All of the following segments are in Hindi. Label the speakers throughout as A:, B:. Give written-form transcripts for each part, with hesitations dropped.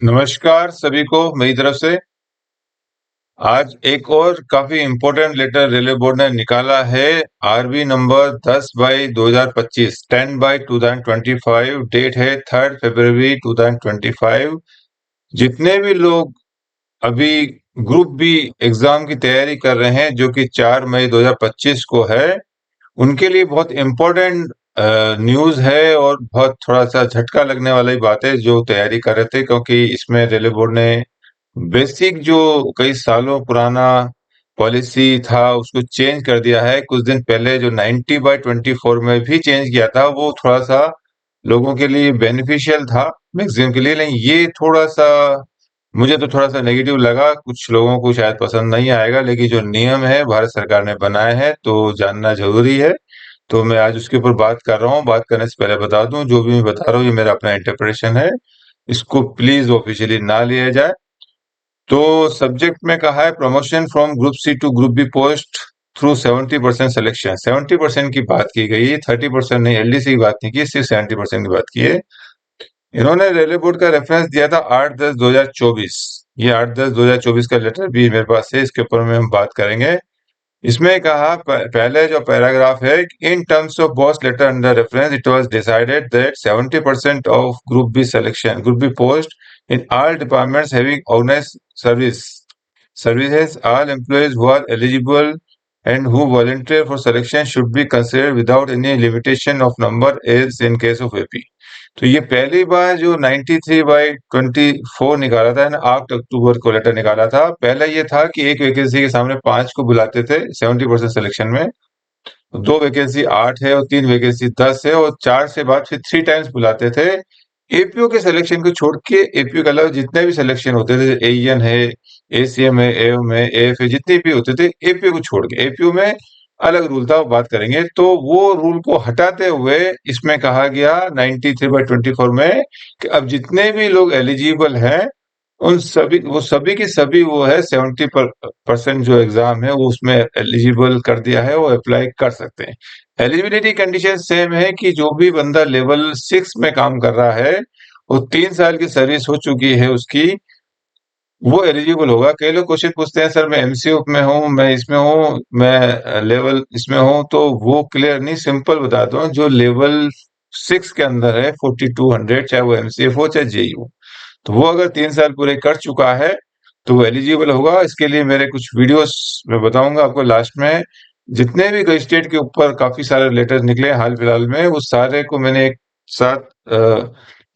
A: नमस्कार सभी को मेरी तरफ से। आज एक और काफी इम्पोर्टेंट लेटर रेलवे बोर्ड ने निकाला है। RB number 10/2025 10/2025। डेट है 3 फरवरी 2025। जितने भी लोग अभी ग्रुप बी एग्जाम की तैयारी कर रहे हैं जो कि 4 मई 2025 को है, उनके लिए बहुत इम्पोर्टेंट न्यूज़ है और बहुत थोड़ा सा झटका लगने वाली बात है जो तैयारी कर रहे थे, क्योंकि इसमें रेलवे बोर्ड ने बेसिक जो कई सालों पुराना पॉलिसी था उसको चेंज कर दिया है। कुछ दिन पहले जो 90/24 में भी चेंज किया था वो थोड़ा सा लोगों के लिए बेनिफिशियल था, मैक्सिमम के लिए। लेकिन ये थोड़ा सा मुझे तो थोड़ा सा नेगेटिव लगा, कुछ लोगों को शायद पसंद नहीं आएगा, लेकिन जो नियम है भारत सरकार ने बनाए हैं तो जानना जरूरी है। तो मैं आज उसके ऊपर बात कर रहा हूँ। बात करने से पहले बता दूं, जो भी मैं बता रहा हूँ ये मेरा अपना इंटरप्रिटेशन है, इसको प्लीज ऑफिशियली ना लिया जाए। तो सब्जेक्ट में कहा है promotion from group C to group B post through 70% selection. 70% की बात की गई, 30% नहीं, एलडीसी की बात नहीं की, सिर्फ 70% की बात की है। इन्होंने रेलवे बोर्ड का रेफरेंस दिया था 8/10/2024। ये 8/10/2024 का लेटर भी मेरे पास है, इसके ऊपर में हम बात करेंगे। इसमें कहा पहले जो पैराग्राफ है, in terms of boss letter under reference it was decided that 70% of group B post in all departments having organised services, all employees who are eligible and who volunteer for selection should be considered without any limitation of number as in case of AP। तो ये पहली बार जो 93/24 निकाला था ना, 8 अक्टूबर को लेटर निकाला था। पहले ये था कि एक वैकेंसी के सामने 5 को बुलाते थे 70% सिलेक्शन में, 2 वैकेंसी 8 है और 3 वैकेंसी 10 है, और 4 से बाद फिर 3 टाइम्स बुलाते थे। एपीओ के सिलेक्शन को छोड़ के, एपीओ के अलावा जितने भी सिलेक्शन होते थे, एईएन है, एसीएम है, एएम है, एएफ है, जितने भी होते थे एपीओ को छोड़ के, एपीओ में अलग रूल था, वो बात करेंगे। तो वो रूल को हटाते हुए इसमें कहा गया 93/24 में कि अब जितने भी लोग एलिजिबल हैं उन सभी की सभी वो है 70% जो एग्जाम है वो उसमें एलिजिबल कर दिया है, वो अप्लाई कर सकते हैं। एलिजिबिलिटी कंडीशन सेम है कि जो भी बंदा लेवल 6 में काम कर रहा है, वो 3 साल की सर्विस हो चुकी है उसकी, वो एलिजिबल होगा। कई लोग क्वेश्चन पूछते हैं, सर मैं एमसीओ में हूँ, मैं इसमें हूँ, मैं लेवल इसमें हूँ, तो वो क्लियर नहीं, सिंपल बताता हूँ। जो लेवल 6 के अंदर है 4200, चाहे वो एमसीएफ हो चाहे जेई हो, तो वो अगर 3 साल पूरे कर चुका है तो वो एलिजिबल होगा। इसके लिए मेरे कुछ वीडियोस मैं बताऊंगा आपको लास्ट में। जितने भी गजिस्ट्रेट के ऊपर काफी सारे लेटर निकले हाल फिलहाल में, वो सारे को मैंने एक साथ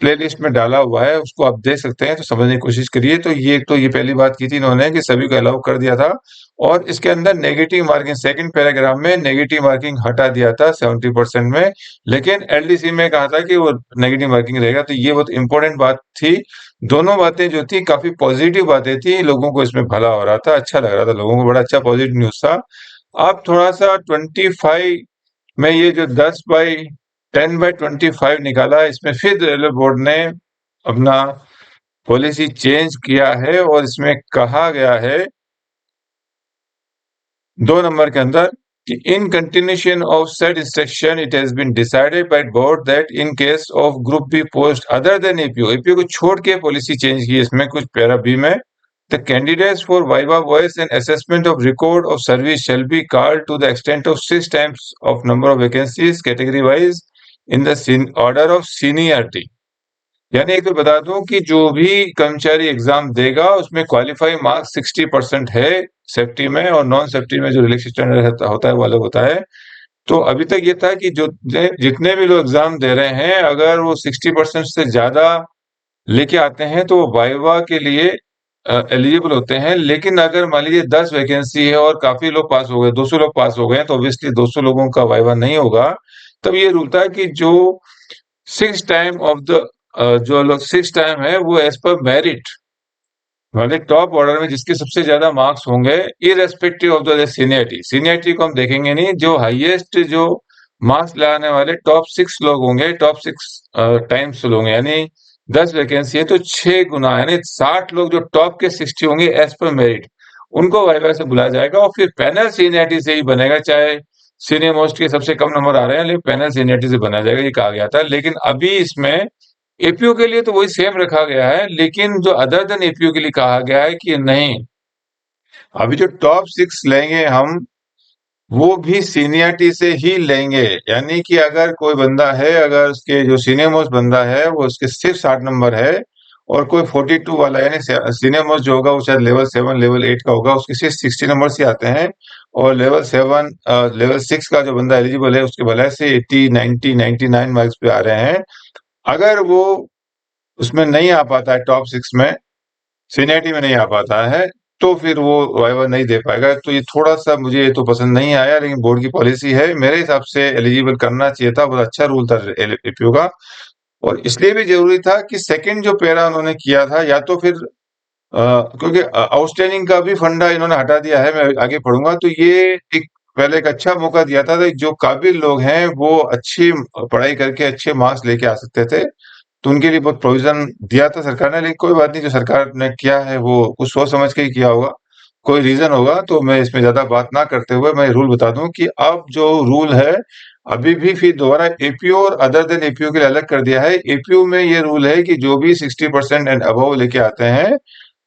A: प्ले लिस्ट में डाला हुआ है, उसको आप देख सकते हैं, तो समझने की कोशिश करिए। तो ये पहली बात की थी इन्होंने कि सभी को अलाउ कर दिया था, और इसके अंदर नेगेटिव मार्किंग सेकंड पैराग्राफ में नेगेटिव मार्किंग हटा दिया था 70% में, लेकिन एलडीसी में कहा था कि वो नेगेटिव मार्किंग रहेगा। तो ये बहुत इंपॉर्टेंट बात थी। दोनों बातें जो थी काफी पॉजिटिव बातें थी, लोगों को इसमें भला हो रहा था, अच्छा लग रहा था, लोगों को बड़ा अच्छा पॉजिटिव न्यूज था। अब थोड़ा सा 25 में ये जो 10/25 निकाला, इसमें फिर रेलवे बोर्ड ने अपना पॉलिसी चेंज किया है, और इसमें कहा गया है 2 नंबर के अंदर कि in continuation of set instruction it has been decided by board that in case of group B post other than APO, APO को छोड़ के पॉलिसी चेंज की इसमें कुछ पैरा बी में, the candidates for viva voce and assessment of record of service shall be called to the extent of 6 times of number of vacancies category wise in the order of seniority. यानी एक तो बता दूं कि जो भी कर्मचारी एग्जाम देगा उसमें क्वालिफाई मार्क्स 60% है सेफ्टी में, और नॉन सेफ्टी में जो रिलैक्स स्टैंडर्ड होता है वो अलग होता है। तो अभी तक ये था कि जो जितने भी लोग एग्जाम दे रहे हैं, अगर वो 60% से ज्यादा लेके आते हैं तो वो वाइवा के लिए एलिजिबल होते हैं। लेकिन अगर मान लीजिए 10 वैकेंसी है और काफी लोग पास हो गए, 200 लोग पास हो गए हैं, तो ऑब्वियसली 200 लोगों का वाइवा नहीं होगा। तब ये रूल था कि जो 6 टाइम ऑफ द जो लोग 6 टाइम है वो एज पर मेरिट, मतलब टॉप ऑर्डर में जिसके सबसे ज्यादा मार्क्स होंगे, irrespective of the seniority, seniority को हम देखेंगे नहीं, जो हाईएस्ट जो मार्क्स लगाने वाले टॉप 6 लोग होंगे, टॉप 6 टाइम्स होंगे। यानी 10 वैकेंसी है तो 6 गुना, यानी 60 लोग जो टॉप के 60 होंगे एज पर मेरिट, उनको वाइवा से बुलाया जाएगा। और फिर पैनल सीनियरिटी से ही बनेगा, चाहे सीनियर मोस्ट के सबसे कम नंबर आ रहे हैं, लेकिन पैनल सीनियरिटी से बनाया जाएगा, ये कहा गया था। लेकिन अभी इसमें एपीओ के लिए तो वही सेम रखा गया है, लेकिन जो अदर देन एपीओ के लिए कहा गया है कि नहीं, अभी जो टॉप 6 लेंगे हम, वो भी सीनियरिटी से ही लेंगे। यानी कि अगर कोई बंदा है, अगर उसके जो सीनियर मोस्ट बंदा है वो उसके सिर्फ 60 नंबर है, और कोई 42 वाला यानी सीनियर मोस्ट जो होगा वो शायद लेवल 7 लेवल 8 का होगा, उसके सिर्फ 60 नंबर ही आते हैं, और लेवल 7 लेवल 6 का जो बंदा एलिजिबल है उसके भले से 80 90 99 मार्क्स पे आ रहे हैं। अगर वो उसमें नहीं आ पाता है टॉप 6 में, सीनियरिटी में नहीं आ पाता है, तो फिर वो वाइवा नहीं दे पाएगा। तो ये थोड़ा-सा मुझे ये तो पसंद नहीं आया, लेकिन बोर्ड की पॉलिसी है। मेरे हिसाब से एलिजिबल करना चाहिए था, बहुत अच्छा रूल था एपीओ का। और इसलिए भी ज़रूरी था कि सेकंड जो पैरा उन्होंने किया था, या तो फिर क्योंकि आउटस्टैंडिंग का भी फंडा इन्होंने हटा दिया है, मैं आगे पढ़ूँगा, तो ये एक पहले एक अच्छा मौका दिया था, जो काबिल लोग हैं, वो अच्छी पढ़ाई करके अच्छे मार्क्स लेके आ सकते थे। तो उनके लिए बहुत प्रोविजन दिया था सरकार ने, लेकिन कोई बात नहीं, जो सरकार ने किया है वो कुछ सोच समझ के ही किया होगा, कोई रीजन होगा। तो मैं इसमें ज्यादा बात ना करते हुए मैं रूल बता दूं कि अब जो रूल है, अभी भी फिर दोबारा एपीओ और अदर देन एपीओ के लिए अलग कर दिया है। एपीओ में ये रूल है कि जो भी 60% एंड अबव लेके आते हैं,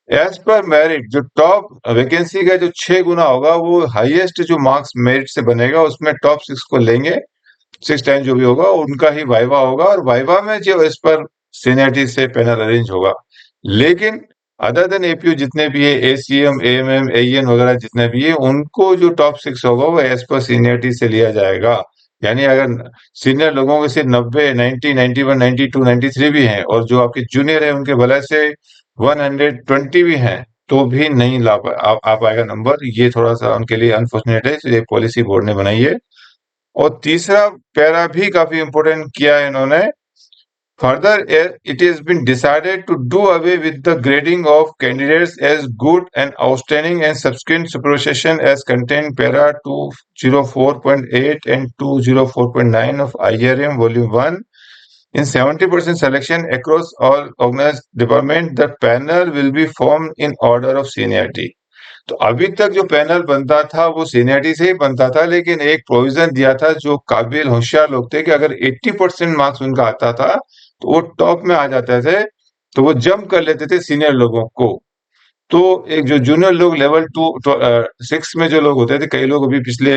A: एज पर मेरिट, जो टॉप वैकेंसी का जो 6 गुना होगा, वो हाईएस्ट जो मार्क्स मेरिट से बनेगा उसमें टॉप 6 को लेंगे। 6 टाइम जो भी होगा उनका ही वाइवा होगा, और वाइवा में जो इस पर सीनियरिटी से पैनल अरेंज होगा। लेकिन अदर देन एपीयू जितने भी है, एसीएम एएमएम एईएन वगैरह जितने भी है, उनको जो टॉप 6 होगा वो एज पर सीनियरिटी से लिया जाएगा। यानी अगर सीनियर लोगों के सिर्फ 90 90 91 92 93 भी हैं, और जो आपके जूनियर है उनके भले से 120 भी हैं, तो भी नहीं आ पाएगा नंबर। ये थोड़ा सा उनके लिए अनफॉर्चुनेट है, ये पॉलिसी बोर्ड ने बनाई है। और तीसरा पैरा भी काफी इंपॉर्टेंट किया है इन्होंने। Further, it has been decided to do away with the grading of candidates as good and outstanding and subsequent supervision as contained para 204.8 and 204.9 of IRM Volume 1. In 70% selection across all organized department, the panel will be formed in order of seniority. तो अभी तक जो पैनल बनता था वो सीनियरिटी से ही बनता था, लेकिन एक प्रोविजन दिया था, जो काबिल होशियार लोग थे कि अगर 80% मार्क्स उनका आता था तो वो टॉप में आ जाते थे, तो वो जंप कर लेते थे सीनियर लोगों को। तो एक जो जूनियर लोग लेवल 6 में जो लोग होते थे, कई लोग अभी पिछले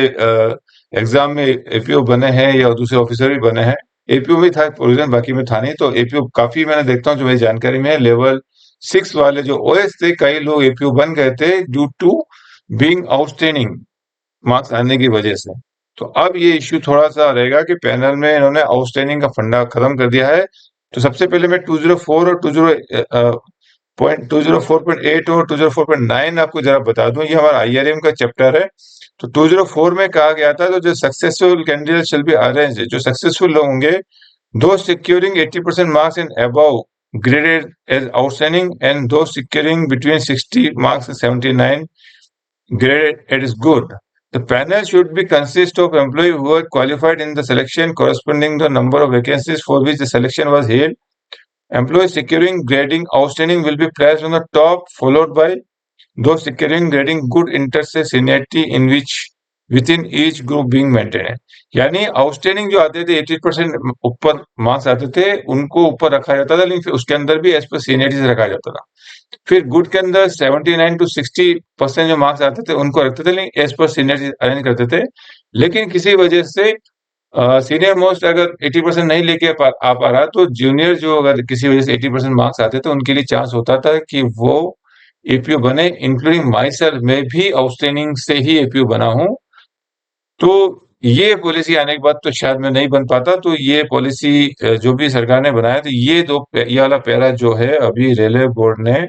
A: एग्जाम में एपीओ बने हैं या दूसरे ऑफिसर भी बने हैं। एपीओ में था प्रोविजन, बाकी में था नहीं। तो एपीओ काफी मैंने देखता हूँ जो मेरी जानकारी में है, लेवल 6 वाले जो ओएस थे, कई लोग एपीओ बन गए थे due to being outstanding marks आने की वजह से। तो अब ये इश्यू थोड़ा सा रहेगा कि पैनल में इन्होंने आउटस्टैंडिंग का फंडा खत्म कर दिया है। तो सबसे पहले मैं 204 और 204.8 और 204.9 आपको जरा बता दूं, ये हमारा आईआरएम का चैप्टर है। तो 204 में कहा गया था, तो जो successful candidate shall be arranged, जो सक्सेसफुल लोग होंगे, दो securing 80% marks and above graded as outstanding, and those securing between 60 marks and 79 graded as good. The panel should be consist of employees who are qualified in the selection corresponding to the number of vacancies for which the selection was held. Employees securing grading outstanding will be placed on the top, followed by those securing grading good inter-se seniority in which within each group being maintained. यानी आउटस्टैंडिंग जो आते थे 80% ऊपर मार्क्स आते थे, उनको ऊपर रखा जाता था, लेकिन फिर उसके अंदर भी एज पर सीनियरिटी से रखा जाता था। फिर गुड के अंदर 79 टू 60% जो मार्क्स आते थे उनको रखते थे, लेकिन एज पर सीनियरिटी अरेंज करते थे। लेकिन किसी वजह से सीनियर मोस्ट अगर 80% नहीं लेके आ पा रहा, तो जूनियर जो अगर किसी वजह से 80% मार्क्स आते थे, उनके लिए चांस होता था कि वो एपीओ बने। इंक्लूडिंग माई सेल्फ, मैं भी आउटस्टैंडिंग से ही एपीओ बना हूं। तो ये पॉलिसी आने के बाद तो शायद मैं नहीं बन पाता। तो ये पॉलिसी जो भी सरकार ने बनाया, तो ये वाला पैरा जो है अभी रेलवे बोर्ड ने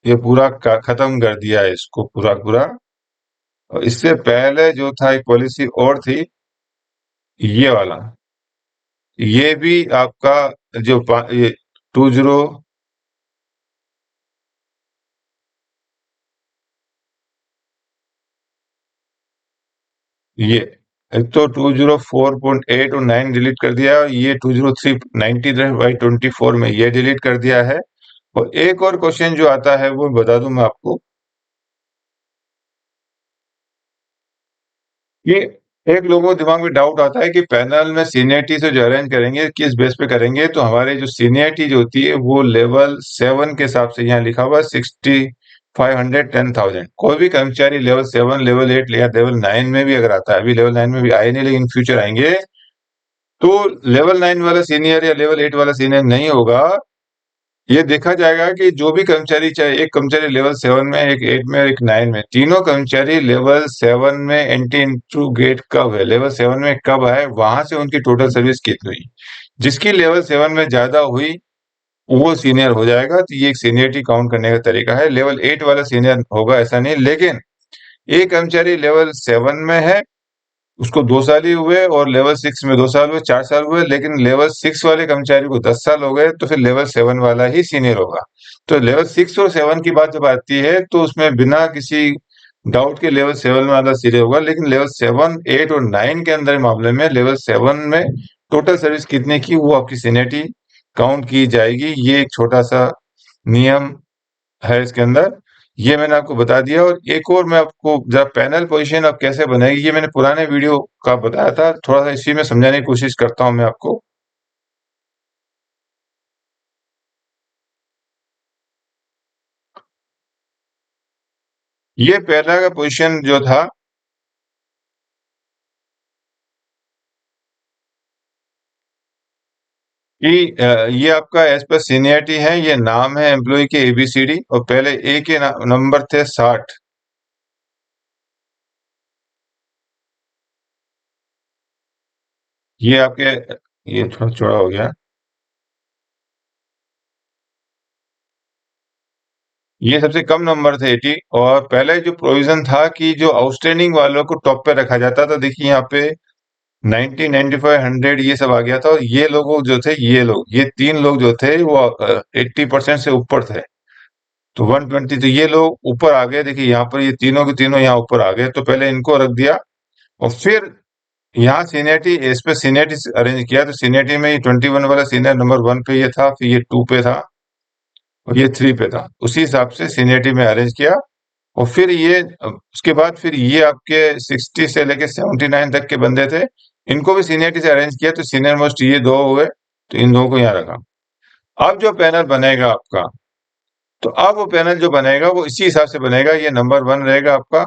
A: ये पूरा खत्म कर दिया है, इसको पूरा पूरा। और इससे पहले जो था एक पॉलिसी और थी, ये वाला, ये भी आपका जो ये 20 ये एक तो 204.8 और 9 डिलीट कर दिया है, ये 203 90/24 में ये डिलीट कर दिया है। और एक और क्वेश्चन जो आता है वो बता दूं मैं आपको, कि एक लोगों को दिमाग में डाउट आता है कि पैनल में सीनियरिटी से जो अरेंज करेंगे किस बेस पे करेंगे, तो हमारे जो सीनियरिटी जो होती है वो लेवल 7 के हिसाब से यहाँ लिखा हुआ है 6500 10,000। कोई भी कर्मचारी लेवल 7 लेवल 8 या लेवल 9 में भी अगर आता है, अभी लेवल 9 में भी आए नहीं लेकिन फ्यूचर आएंगे, तो लेवल 9 वाला सीनियर या लेवल 8 वाला सीनियर नहीं होगा। ये देखा जाएगा कि जो भी कर्मचारी, चाहे एक कर्मचारी लेवल 7 में, एक 8 में और एक 9 में, तीनों कर्मचारी लेवल 7 में एंट्री इनटू गेट कब है, लेवल 7 में कब आए, वहां से उनकी टोटल सर्विस कितनी हुई। जिसकी लेवल 7 में ज्यादा हुई वो सीनियर हो जाएगा। तो ये एक सीनियरिटी काउंट करने का तरीका है। लेवल 8 वाला सीनियर होगा ऐसा नहीं, लेकिन एक कर्मचारी लेवल 7 में है, उसको 2 साल ही हुए, और लेवल 6 में 2 साल हुए, 4 साल हुए, लेकिन लेवल 6 वाले कर्मचारी को 10 साल हो गए, तो फिर लेवल 7 वाला ही सीनियर होगा। तो लेवल 6 और 7 की बात जब आती है तो उसमें बिना किसी डाउट के लेवल 7 वाला सीनियर होगा। लेकिन लेवल 7, 8 और 9 के अंदर मामले में लेवल 7 में टोटल सर्विस कितने की वो आपकी सीनियरिटी काउंट की जाएगी। ये एक छोटा सा नियम है इसके अंदर, ये मैंने आपको बता दिया। और एक और मैं आपको जरा पैनल पोजीशन अब कैसे बनेगी, ये मैंने पुराने वीडियो का बताया था, थोड़ा सा इसी में समझाने की कोशिश करता हूं मैं आपको। ये पहला का पोजीशन जो था कि ये आपका एज पर सीनियरिटी है, ये नाम है एम्प्लॉय के एबीसीडी, और पहले ए के नंबर थे 60। ये आपके, ये थोड़ा चौड़ा हो गया, ये सबसे कम नंबर थे 80। और पहले जो प्रोविजन था कि जो आउटस्टैंडिंग वालों को टॉप पे रखा जाता था, देखिए यहाँ पे 90, 95, 100 ये सब आ गया था। और ये लोग जो थे, ये 3 लोग जो थे वो 80% से ऊपर थे, तो 120, तो ये लोग ऊपर आ गए। देखिए यहाँ पर ये तीनों के तीनों यहाँ ऊपर आ गए, तो पहले इनको रख दिया। और फिर यहाँ सीनियरिटी, इस पे सीनियरिटी अरेंज किया, तो सीनियरिटी में ये 21 वाला सीनियर नंबर 1 पे ये था, फिर ये 2 पे था, और ये 3 पे था। उसी हिसाब से सीनियरिटी में अरेंज किया। और फिर ये उसके बाद फिर ये आपके 60 से लेके 79 तक के बंदे थे, इनको भी सीनियरिटी से अरेंज किया, तो सीनियर मोस्ट ये दो हुए, तो इन दो को यहाँ रखा। अब जो पैनल बनेगा आपका, तो अब वो पैनल जो बनेगा वो इसी हिसाब से बनेगा। ये नंबर 1 रहेगा आपका,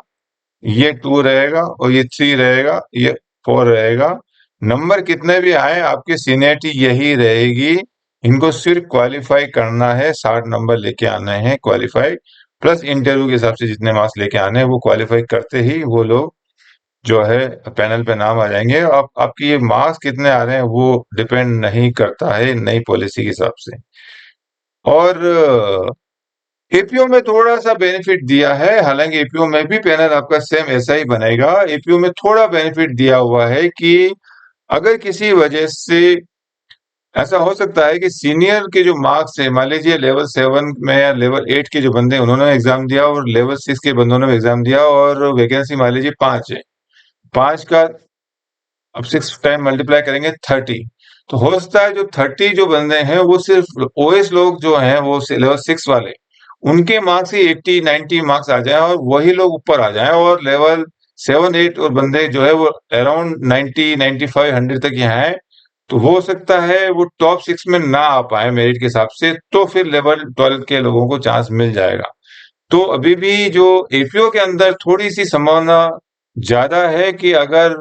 A: ये 2 रहेगा, और ये 3 रहेगा, ये 4 रहेगा। नंबर कितने भी आए आपकी सीनियरिटी यही रहेगी। इनको सिर्फ क्वालिफाई करना है, 60 नंबर लेके आने हैं क्वालिफाई, प्लस इंटरव्यू के हिसाब से जितने मार्क्स लेके आने हैं वो क्वालिफाई करते ही वो लोग जो है पैनल पे नाम आ जाएंगे। आप आपकी ये मार्क्स कितने आ रहे हैं वो डिपेंड नहीं करता है नई पॉलिसी के हिसाब से। और एपीओ में थोड़ा सा बेनिफिट दिया है, हालांकि एपीओ में भी पैनल आपका सेम ऐसा ही बनेगा। एपीओ में थोड़ा बेनिफिट दिया हुआ है कि अगर किसी वजह से ऐसा हो सकता है कि सीनियर के जो मार्क्स है, मान लीजिए लेवल 7 में या लेवल 8 के जो बंदे हैं, उन्होंने एग्जाम दिया, और लेवल 6 के बंदों ने एग्जाम दिया, और वैकेंसी मान लीजिए 5 है। 5 का अब 6 टाइम मल्टीप्लाई करेंगे 30, तो हो सकता है जो 30 जो बंदे हैं वो सिर्फ ओएस लोग जो हैं वो लेवल 6 वाले, उनके मार्क्स ही 80, 90 मार्क्स आ जाए, और वही लोग ऊपर आ जाएं, और लेवल 7, 8 और बंदे जो है वो अराउंड 90, 95, 100 तक यहाँ है। तो हो सकता है वो टॉप 6 में ना आ पाए मेरिट के हिसाब से, तो फिर लेवल 12 के लोगों को चांस मिल जाएगा। तो अभी भी जो एपीओ के अंदर थोड़ी सी संभावना ज्यादा है कि अगर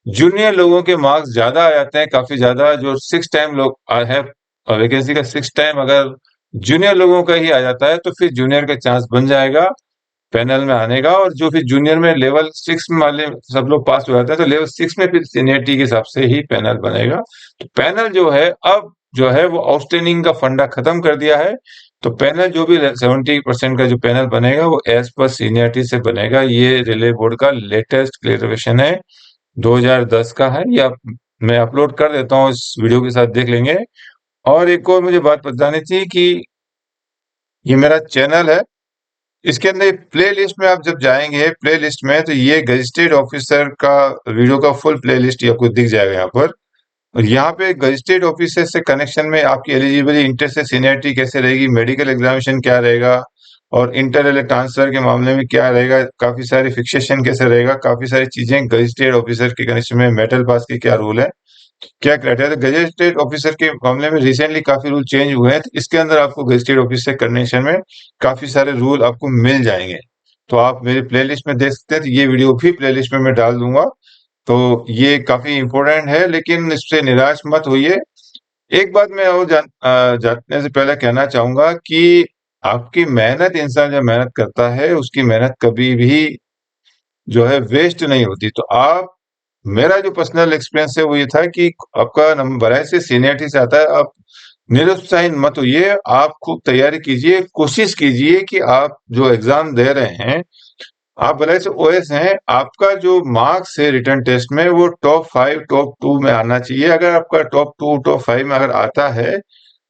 A: जूनियर लोगों के मार्क्स ज्यादा आ जाते हैं, काफी ज्यादा, जो 6 टाइम लोग है वैकेंसी का 6 टाइम अगर जूनियर लोगों का ही आ जाता है, तो फिर जूनियर का चांस बन जाएगा पैनल में आने का। और जो फिर जूनियर में लेवल 6 में वाले सब लोग पास हो जाते हैं, तो लेवल 6 में फिर सीनियरिटी के हिसाब से ही पैनल बनेगा। तो पैनल जो है अब जो है वो आउटस्टैंडिंग का फंडा खत्म कर दिया है। तो पैनल जो भी 70% का जो पैनल बनेगा वो एज पर सीनियरिटी से बनेगा। ये रिले बोर्ड का लेटेस्ट क्लेरिफिकेशन है, 2010 का है। या मैं अपलोड कर देता हूँ, इस वीडियो के साथ देख लेंगे। और एक और मुझे बात बतानी थी कि ये मेरा चैनल है, इसके अंदर प्ले लिस्ट में आप जब जाएंगे प्ले लिस्ट में, तो ये गजिस्ट्रेट ऑफिसर का वीडियो का फुल प्ले लिस्ट आपको दिख जाएगा यहाँ पर। और यहाँ पे गजिस्ट्रेट ऑफिसर से कनेक्शन में आपकी एलिजिबिलिटी, इंटर से सीनियरिटी कैसे रहेगी, मेडिकल एग्जामिनेशन क्या रहेगा, और इंटर रेलवे ट्रांसफर के मामले में क्या रहेगा, काफी सारी फिक्सेशन कैसे रहेगा, काफी सारी चीजें गजेटेड ऑफिसर के कनेक्शन में मेटल पास के क्या रूल है, क्या क्राइटेरिया। तो गजेटेड ऑफिसर के मामले में रिसेंटली काफी रूल चेंज हुए हैं, तो इसके अंदर आपको गजेटेड ऑफिसर कंडीशन में काफी सारे रूल आपको मिल जाएंगे। तो आप मेरी प्लेलिस्ट में देख सकते हैं, तो ये वीडियो भी प्लेलिस्ट में मैं डाल दूंगा। तो ये काफी इंपॉर्टेंट है, लेकिन इससे निराश मत होइए। एक बात मैं और जानने से पहले कहना चाहूंगा कि आपकी मेहनत, इंसान जब मेहनत करता है उसकी मेहनत कभी भी जो है वेस्ट नहीं होती। तो आप, मेरा जो पर्सनल एक्सपीरियंस है वो ये था कि आपका नंबर ऐसे सीनियरिटी से आता है, आप निरुत्साहित मत होइए, आप खूब तैयारी कीजिए, कोशिश कीजिए कि आप जो एग्जाम दे रहे हैं, आप भले से ओएस हैं, आपका जो मार्क्स है रिटर्न टेस्ट में वो टॉप 5 टॉप 2 में आना चाहिए। अगर आपका टॉप 2 टॉप 5 में अगर आता है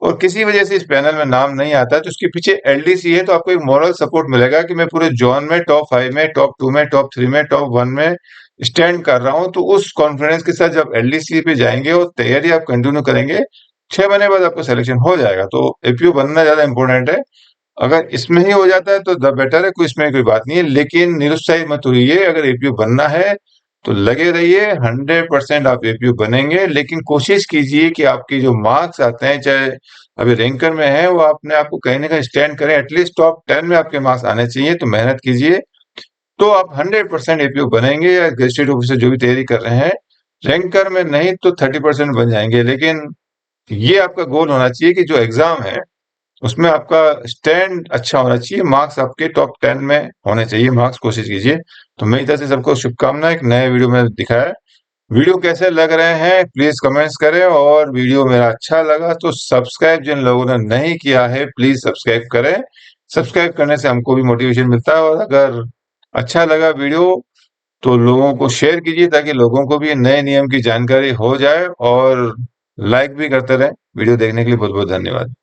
A: और किसी वजह से इस पैनल में नाम नहीं आता है, तो उसके पीछे एलडीसी है, तो आपको एक मॉरल सपोर्ट मिलेगा कि मैं पूरे जोन में टॉप 5 में, टॉप 2 में, टॉप 3 में, टॉप 1 में स्टैंड कर रहा हूं। तो उस कॉन्फिडेंस के साथ जब एलडीसी पे जाएंगे और तैयारी आप कंटिन्यू करेंगे, 6 महीने बाद आपको सिलेक्शन हो जाएगा। तो एपीयू बनना ज्यादा इंपॉर्टेंट है। अगर इसमें ही हो जाता है तो द बेटर है, कोई इसमें कोई बात नहीं है, लेकिन निरुत्साहित मत होइए। अगर एपीयू बनना है तो लगे रहिए, 100% आप एपीयू बनेंगे, लेकिन कोशिश कीजिए कि आपके जो मार्क्स आते हैं, चाहे अभी रैंकर में है, वो अपने आप को कहीं ना कहीं स्टैंड करें, एटलीस्ट टॉप 10 में आपके मार्क्स आने चाहिए। तो मेहनत कीजिए, तो आप 100% एपीयू बनेंगे, या गेस्टेड ऑफिसर जो भी तैयारी कर रहे हैं, रैंकर में नहीं तो 30% बन जाएंगे। लेकिन ये आपका गोल होना चाहिए कि जो एग्जाम है उसमें आपका स्टैंड अच्छा होना चाहिए, मार्क्स आपके टॉप 10 में होने चाहिए, मार्क्स कोशिश कीजिए। तो मेरी तरफ से सबको शुभकामनाएं, एक नए वीडियो में दिखाया। वीडियो कैसे लग रहे हैं प्लीज कमेंट्स करें, और वीडियो मेरा अच्छा लगा तो सब्सक्राइब जिन लोगों ने नहीं किया है प्लीज सब्सक्राइब करें। सब्सक्राइब करने से हमको भी मोटिवेशन मिलता है, और अगर अच्छा लगा वीडियो तो लोगों को शेयर कीजिए, ताकि लोगों को भी नए नियम की जानकारी हो जाए, और लाइक भी करते रहें। वीडियो देखने के लिए बहुत बहुत धन्यवाद।